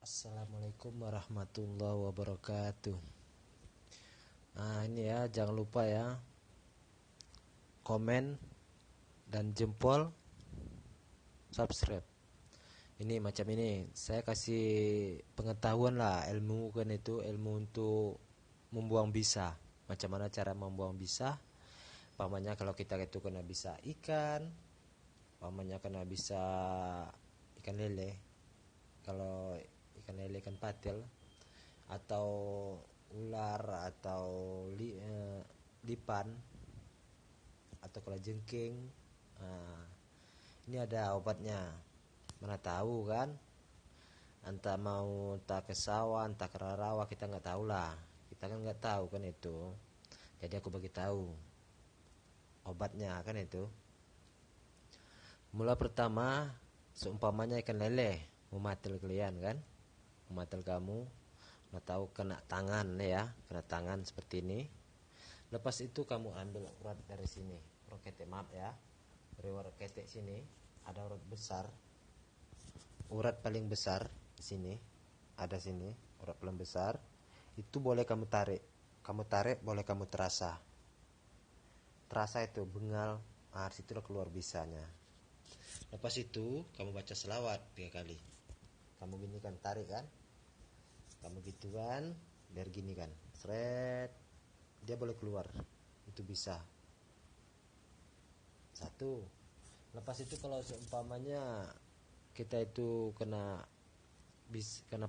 Assalamualaikum warahmatullahi wabarakatuh. Nah ini ya, jangan lupa ya, komen dan jempol, subscribe. Ini macam ini, saya kasih pengetahuan lah, ilmu kan, itu ilmu untuk membuang bisa. Macam mana cara membuang bisa? Pamannya kalau kita itu kena bisa ikan, pamannya kena bisa ikan lele. Kalau ikan lele, ikan patil, atau ular, atau lipan, atau kalajengking. Nah, ini ada obatnya. Mana tahu kan? Entah mau entah ke sawah, entah ke rawa, kita nggak tahu lah. Kita kan nggak tahu kan itu. Jadi aku bagi tahu obatnya kan itu. Mula pertama, seumpamanya ikan lele mematil kalian kan, mematil kamu, nggak tahu kena tangan ya, kena tangan seperti ini. Lepas itu kamu ambil urat dari sini, urat ketek, maaf ya, dari urat ketek sini ada urat besar, urat paling besar di sini, ada sini urat paling besar. Itu boleh kamu tarik boleh kamu terasa itu bengal. Situlah keluar bisanya. Lepas itu kamu baca selawat 3 kali. Kamu gini kan, tarik kan, kamu gitu kan, biar gini kan, seret, dia boleh keluar. Itu bisa satu. Lepas itu kalau seumpamanya kita itu kena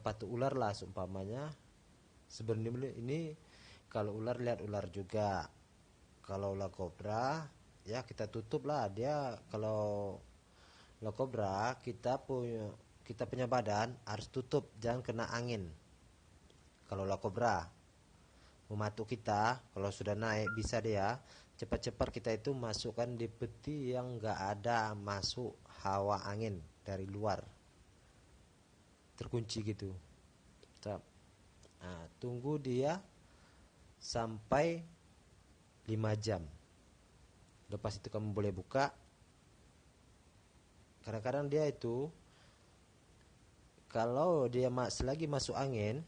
patu ular lah seumpamanya. Sebenarnya ini kalau ular, lihat ular juga. Kalau ular kobra ya kita tutup lah dia. Kalau ular kobra kita punya badan harus tutup, jangan kena angin. Kalau ular kobra mematuk kita, kalau sudah naik bisa dia cepat-cepat kita itu masukkan di peti yang enggak ada masuk hawa angin dari luar, terkunci gitu. Nah, tunggu dia sampai 5 jam. Lepas itu kamu boleh buka. Kadang-kadang dia itu kalau dia selagi masuk angin,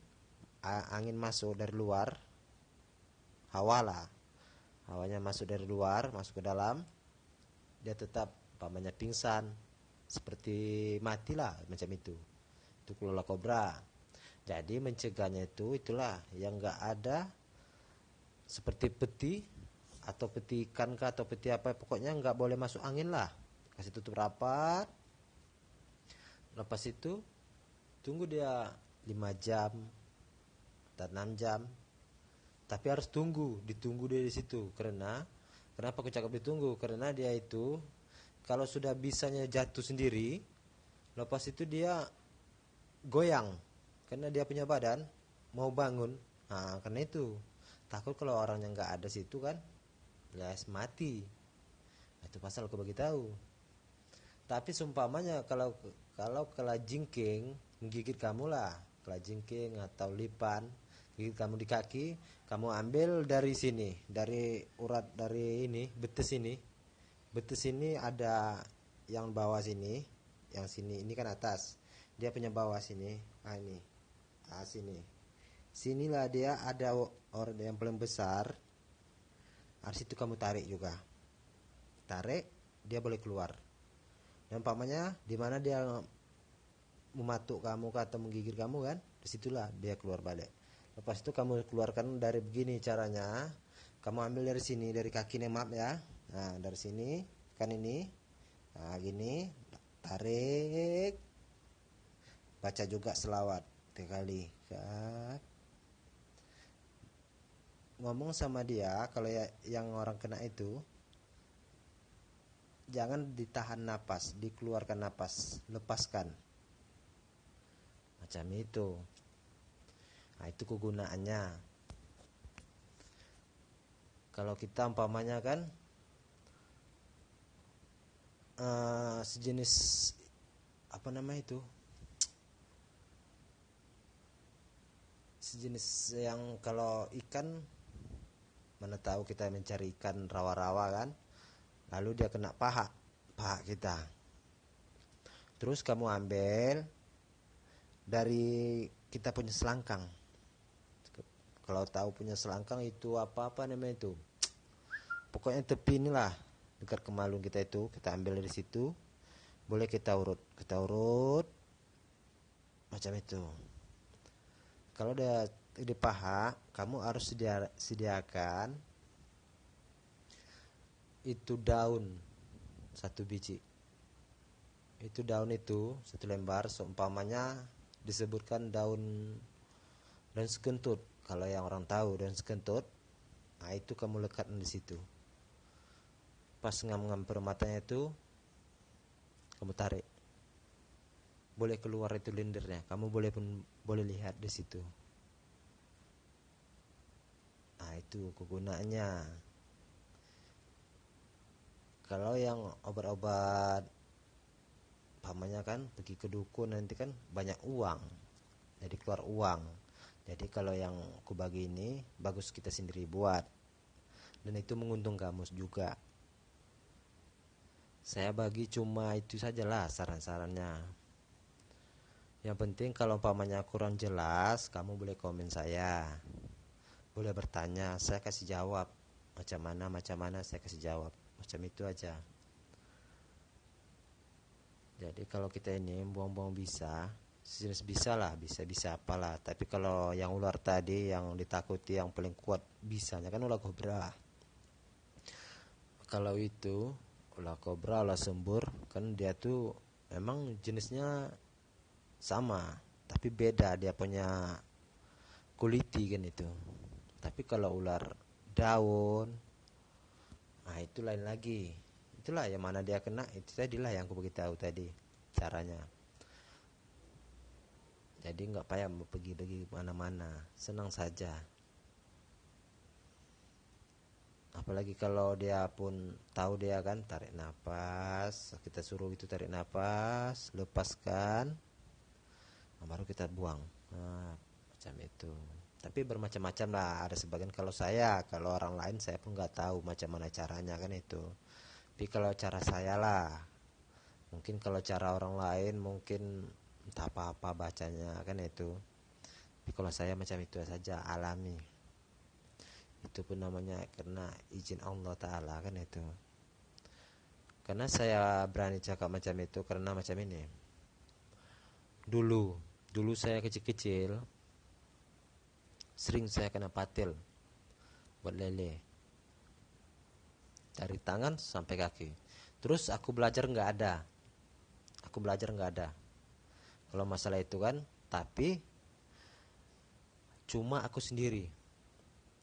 angin masuk dari luar, hawa lah, hawanya masuk dari luar masuk ke dalam, dia tetap pamannya pingsan, seperti mati lah, macam itu kelola kobra. Jadi mencegahnya itulah yang enggak ada seperti peti atau peti ikan kah atau peti apa, pokoknya enggak boleh masuk angin lah, kasih tutup rapat. Lepas itu tunggu dia 5 jam atau 6 jam. Tapi harus ditunggu dia di situ. Kenapa aku cakap ditunggu? Karena dia itu kalau sudah bisanya jatuh sendiri, lepas itu dia goyang, karena dia punya badan mau bangun. Nah, karena itu takut kalau orang yang nggak ada situ kan, ya mati. Nah, itu pasal aku bagi tahu. Tapi seumpamanya kalau kalajengking menggigit kamu lah, kalajengking atau lipan gigit kamu di kaki, kamu ambil dari sini, dari urat, dari ini betis ini ada yang bawah sini, yang sini ini kan atas, dia punya bawah sini. Ini sinilah dia ada urat yang paling besar. Harus itu kamu tarik juga, tarik, dia boleh keluar. Dan umpamanya di mana dia mematuk kamu atau menggigit kamu kan, disitulah dia keluar balik. Lepas itu kamu keluarkan dari begini caranya. Kamu ambil dari sini, dari kaki nih, maaf ya. Nah, dari sini kan ini. Nah, gini, tarik. Baca juga selawat 3 kali. Ngomong sama dia kalau yang orang kena itu, jangan ditahan napas, dikeluarkan napas, lepaskan. Macam itu. Nah, itu kegunaannya. Kalau kita umpamanya kan sejenis apa nama itu, sejenis yang kalau ikan, mana tahu kita mencari ikan rawa-rawa kan, lalu dia kena paha kita. Terus kamu ambil dari kita punya selangkang. Kalau tahu punya selangkang itu apa namanya itu, pokoknya tepi inilah dekat kemalun kita itu, kita ambil dari situ, boleh kita urut macam itu. Kalau udah di paha, kamu harus sediakan itu daun satu biji. Itu daun itu satu lembar, seumpamanya disebutkan daun sekentut. Kalau yang orang tahu daun sekentut, nah itu kamu lekatkan di situ. Pas ngam-ngam permatanya itu, kamu tarik. Boleh keluar itu lendirnya. Kamu boleh lihat di situ. Nah itu kegunaannya. Kalau yang obat-obat, pamannya kan pergi ke dukun nanti kan banyak uang, jadi keluar uang. Jadi kalau yang aku bagi ini bagus kita sendiri buat, dan itu menguntungkan kamu juga. Saya bagi cuma itu sajalah saran-sarannya. Yang penting kalau pamannya kurang jelas, kamu boleh komen saya, boleh bertanya, saya kasih jawab. Macam mana saya kasih jawab. Macam itu aja. Jadi kalau kita ini buang-buang bisa, sejenis bisa lah, bisa apalah. Tapi kalau yang ular tadi yang ditakuti yang paling kuat bisanya kan ular kobra. Kalau itu ular kobra, ular sembur, kan dia tuh memang jenisnya sama, tapi beda dia punya kuliti kan itu. Tapi kalau ular daun, nah itu lain lagi. Itulah yang mana dia kena, itu tadilah yang aku beritahu tadi caranya. Jadi nggak payah pergi mana-mana, senang saja. Apalagi kalau dia pun tahu dia kan tarik nafas, kita suruh itu tarik nafas, lepaskan, nah, baru kita buang. Nah, macam itu. Tapi bermacam-macam lah. Ada sebagian kalau orang lain saya pun nggak tahu macam mana caranya kan itu. Tapi kalau cara saya lah, mungkin kalau cara orang lain mungkin entah apa-apa bacanya kan itu. Tapi kalau saya macam itu saja, alami. Itu pun namanya karena izin Allah Ta'ala kan itu. Karena saya berani cakap macam itu karena macam ini. Dulu saya kecil-kecil sering saya kena patil buat lele dari tangan sampai kaki. Terus aku belajar nggak ada. Kalau masalah itu kan, tapi cuma aku sendiri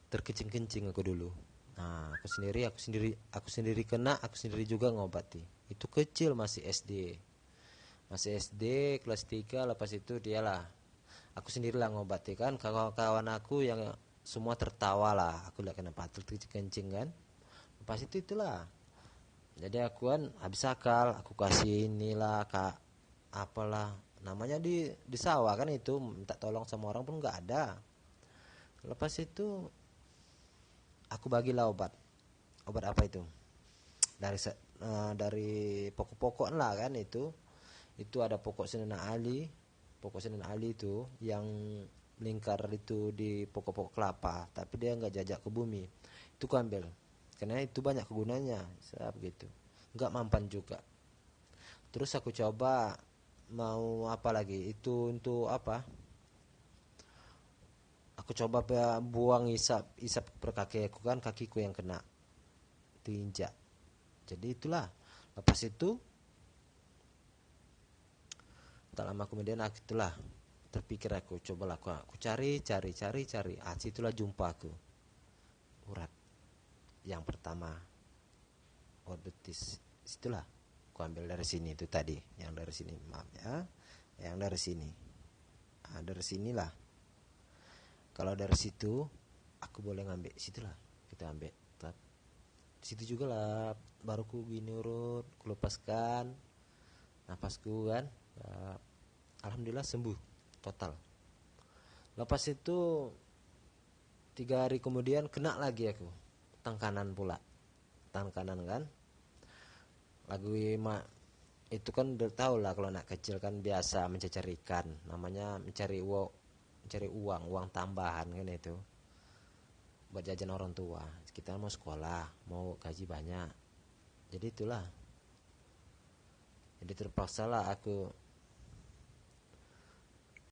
terkencing-kencing aku dulu. Nah, aku sendiri kena, aku sendiri juga ngobati. Itu kecil masih SD kelas 3. Lepas itu dialah aku sendirilah ngobati kan, kawan-kawan aku yang semua tertawa lah aku lihat kena patil kencing kan. Lepas itu itulah, jadi aku kan habis akal, aku kasih inilah kak apalah namanya di sawah kan itu, minta tolong sama orang pun nggak ada. Lepas itu aku bagilah obat apa itu dari pokok-pokok lah kan itu ada pokok Senena Ali itu yang melingkar itu di pokok-pokok kelapa, tapi dia nggak jajak ke bumi. Itu ku ambil karena itu banyak kegunanya, begitu, nggak mampan juga. Terus aku coba mau apa lagi itu untuk apa, aku coba buang isap per kaki aku kan, kakiku yang kena diinjak. Jadi itulah, lepas itu tak lama kemudian itulah terpikir aku cobalah aku cari situlah jumpa aku urat yang pertama, urat betis. Situlah aku ambil dari sini itu tadi, yang dari sini, maaf ya, yang dari sini. Nah, dari sinilah, kalau dari situ aku boleh ngambil, situlah kita ambil. Situ juga lah baru ku gini urut, ku lepaskan napasku kan. Ya, alhamdulillah sembuh total. Lepas itu 3 hari kemudian kena lagi aku tangan kanan pula, tangan kanan kan lagi itu kan udah tau lah kalau anak kecil kan biasa mencecar ikan, namanya mencari uang tambahan kan itu buat jajan orang tua. Kita mau sekolah, mau gaji banyak, jadi itulah, jadi terpaksa lah aku